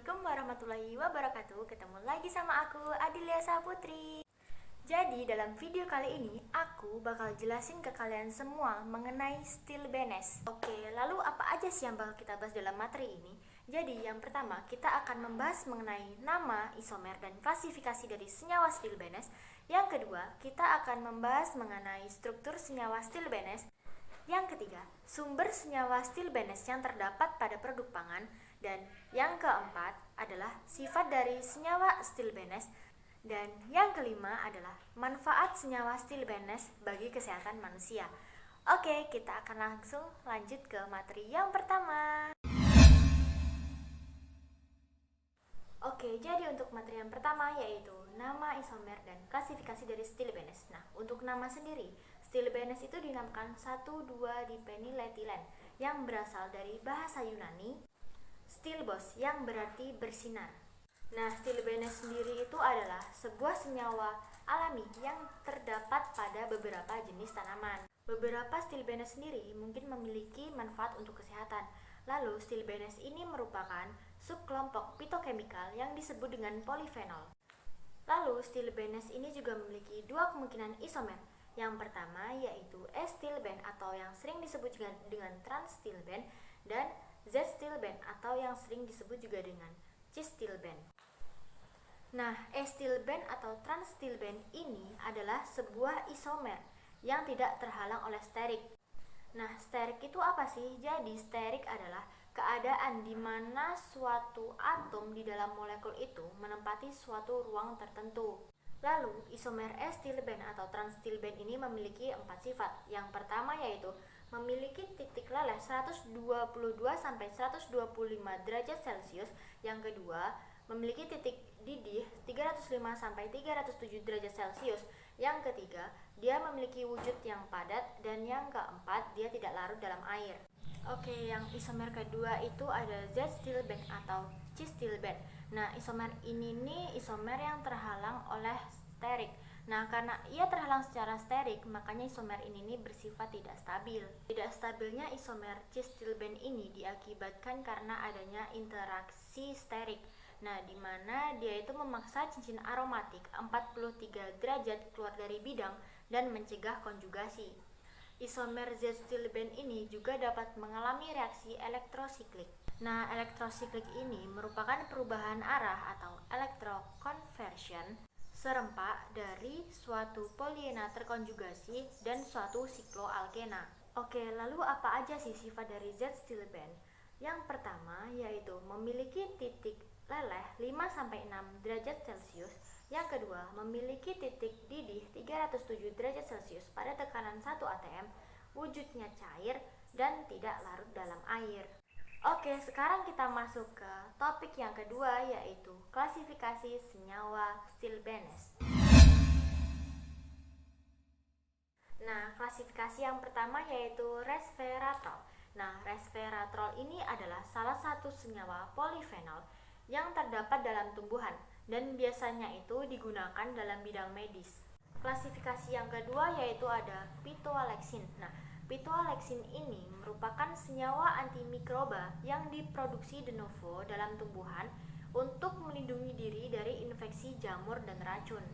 Assalamualaikum warahmatullahi wabarakatuh. Ketemu lagi sama aku, Adilia Saputri. Jadi dalam video kali ini aku bakal jelasin ke kalian semua mengenai stilbenes. Oke, lalu apa aja sih yang bakal kita bahas dalam materi ini? Jadi yang pertama kita akan membahas mengenai nama, isomer, dan klasifikasi dari senyawa stilbenes. Yang kedua kita akan membahas mengenai struktur senyawa stilbenes. Yang ketiga, sumber senyawa stilbenes yang terdapat pada produk pangan. Dan yang keempat adalah sifat dari senyawa stilbenes. Dan yang kelima adalah manfaat senyawa stilbenes bagi kesehatan manusia. Oke, kita akan langsung lanjut ke materi yang pertama. Oke, jadi untuk materi yang pertama yaitu nama, isomer, dan klasifikasi dari stilbenes. Nah, untuk nama sendiri, stilbenes itu dinamakan 1,2-dipeniletilen yang berasal dari bahasa Yunani stilbos yang berarti bersinar. Nah, stilbenes sendiri itu adalah sebuah senyawa alami yang terdapat pada beberapa jenis tanaman. Beberapa stilbenes sendiri mungkin memiliki manfaat untuk kesehatan. Lalu, stilbenes ini merupakan subkelompok fitokemikal yang disebut dengan polifenol. Lalu, stilbenes ini juga memiliki dua kemungkinan isomer. Yang pertama yaitu S-stilben atau yang sering disebut dengan trans-stilben dan Z-stilben atau yang sering disebut juga dengan cis-stilben. Nah, S-stilben atau trans-stilben ini adalah sebuah isomer yang tidak terhalang oleh sterik. Nah, sterik itu apa sih? Jadi, sterik adalah keadaan di mana suatu atom di dalam molekul itu menempati suatu ruang tertentu. Lalu, isomer S-stilben atau trans-stilben ini memiliki 4 sifat. Yang pertama yaitu memiliki titik leleh 122-125 derajat Celcius. Yang kedua, memiliki titik didih 305-307 derajat Celcius. Yang ketiga, dia memiliki wujud yang padat. Dan yang keempat, dia tidak larut dalam air. Oke, yang isomer kedua itu ada Z-stilben atau cis-stilben. Nah, isomer ini nih isomer yang terhalang oleh sterik. Nah, karena ia terhalang secara sterik, makanya isomer ini bersifat tidak stabil. Tidak stabilnya isomer cis-stilben ini diakibatkan karena adanya interaksi sterik. Nah, di mana dia itu memaksa cincin aromatik 43 derajat keluar dari bidang dan mencegah konjugasi. Isomer Z-stilben ini juga dapat mengalami reaksi elektrosiklik. Nah, elektrosiklik ini merupakan perubahan arah atau electroconversion serempak dari suatu poliena terkonjugasi dan suatu sikloalkena. Oke, lalu apa aja sih sifat dari Z-stilben? Yang pertama yaitu memiliki titik leleh 5-6 derajat Celcius. Yang kedua, memiliki titik didih 307 derajat Celcius pada tekanan 1 atm, wujudnya cair dan tidak larut dalam air. Oke, sekarang kita masuk ke topik yang kedua yaitu klasifikasi senyawa stilbenes. Nah, klasifikasi yang pertama yaitu resveratrol. Nah, resveratrol ini adalah salah satu senyawa polifenol yang terdapat dalam tumbuhan dan biasanya itu digunakan dalam bidang medis. Klasifikasi yang kedua yaitu ada phytoalexin. Nah, phytoalexin ini merupakan senyawa antimikroba yang diproduksi de novo dalam tumbuhan untuk melindungi diri dari infeksi jamur dan racun.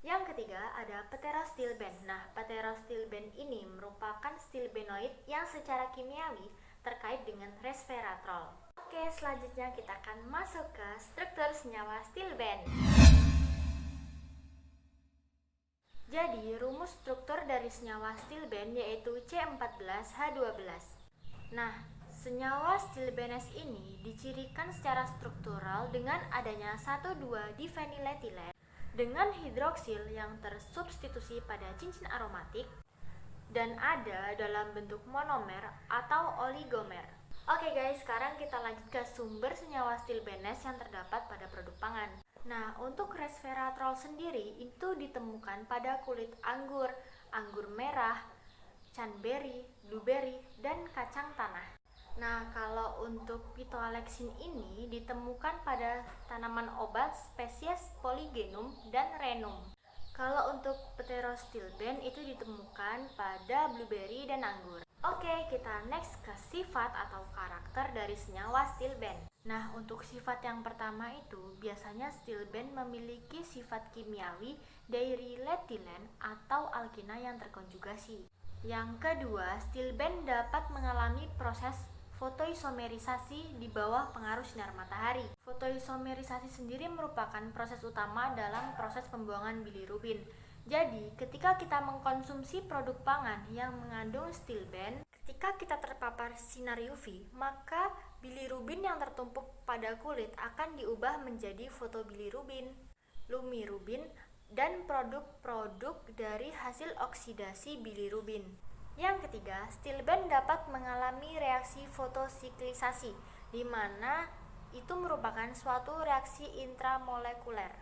Yang ketiga ada pterostilben. Nah, pterostilben ini merupakan stilbenoid yang secara kimiawi terkait dengan resveratrol. Oke, selanjutnya kita akan masuk ke struktur senyawa stilben. Jadi, rumus struktur dari senyawa stilben yaitu C14H12. Nah, senyawa stilbenes ini dicirikan secara struktural dengan adanya 1,2-difeniletilen dengan hidroksil yang tersubstitusi pada cincin aromatik dan ada dalam bentuk monomer atau oligomer. Oke guys, sekarang kita lanjut ke sumber senyawa stilbenes yang terdapat pada produk pangan. Nah, untuk resveratrol sendiri itu ditemukan pada kulit anggur, anggur merah, cranberry, blueberry, dan kacang tanah. Nah, kalau untuk phytoalexin ini ditemukan pada tanaman obat spesies Polygenum dan Rhenum. Kalau untuk pterostilben itu ditemukan pada blueberry dan anggur. Oke, kita next ke sifat atau karakter dari senyawa stilben. Nah, untuk sifat yang pertama itu, biasanya stilben memiliki sifat kimiawi dari etilen atau alkina yang terkonjugasi. Yang kedua, stilben dapat mengalami proses fotoisomerisasi di bawah pengaruh sinar matahari. Fotoisomerisasi sendiri merupakan proses utama dalam proses pembuangan bilirubin. Jadi, ketika kita mengkonsumsi produk pangan yang mengandung stilben, ketika kita terpapar sinar UV, maka bilirubin yang tertumpuk pada kulit akan diubah menjadi fotobilirubin, lumirubin, dan produk-produk dari hasil oksidasi bilirubin. Yang ketiga, stilben dapat mengalami reaksi fotosiklisasi, di mana itu merupakan suatu reaksi intramolekuler.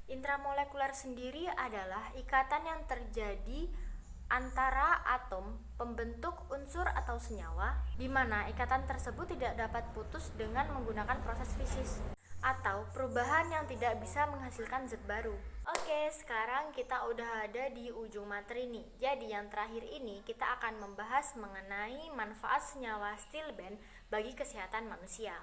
Intramolekuler sendiri adalah ikatan yang terjadi antara atom pembentuk unsur atau senyawa, di mana ikatan tersebut tidak dapat putus dengan menggunakan proses fisis atau perubahan yang tidak bisa menghasilkan zat baru. Oke, sekarang kita udah ada di ujung materi nih. Jadi yang terakhir ini kita akan membahas mengenai manfaat senyawa stilben bagi kesehatan manusia.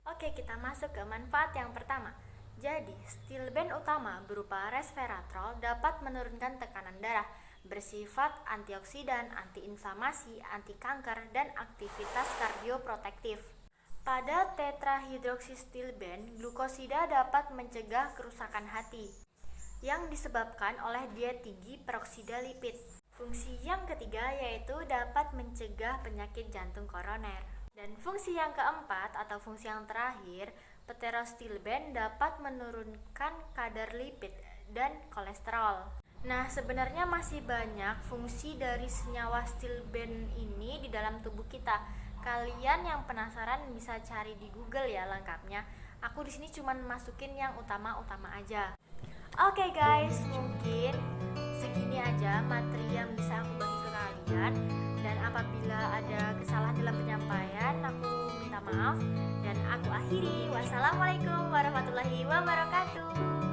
Oke, kita masuk ke manfaat yang pertama. Jadi, stilben utama berupa resveratrol dapat menurunkan tekanan darah, bersifat antioksidan, antiinflamasi, anti kanker, dan aktivitas kardioprotektif. Pada tetrahidroksistilben, glukosida dapat mencegah kerusakan hati yang disebabkan oleh diet tinggi peroksida lipid. Fungsi yang ketiga yaitu dapat mencegah penyakit jantung koroner. Dan fungsi yang keempat atau fungsi yang terakhir, pterostilben dapat menurunkan kadar lipid dan kolesterol. Nah, sebenarnya masih banyak fungsi dari senyawa stilben ini di dalam tubuh kita. Kalian yang penasaran bisa cari di Google ya lengkapnya. Aku di sini cuma masukin yang utama-utama aja. Oke guys, mungkin segini aja materi yang bisa aku bagi ke kalian. Dan apabila ada kesalahan dalam penyampaian, aku minta maaf. Dan aku akhiri. Wassalamualaikum warahmatullahi wabarakatuh.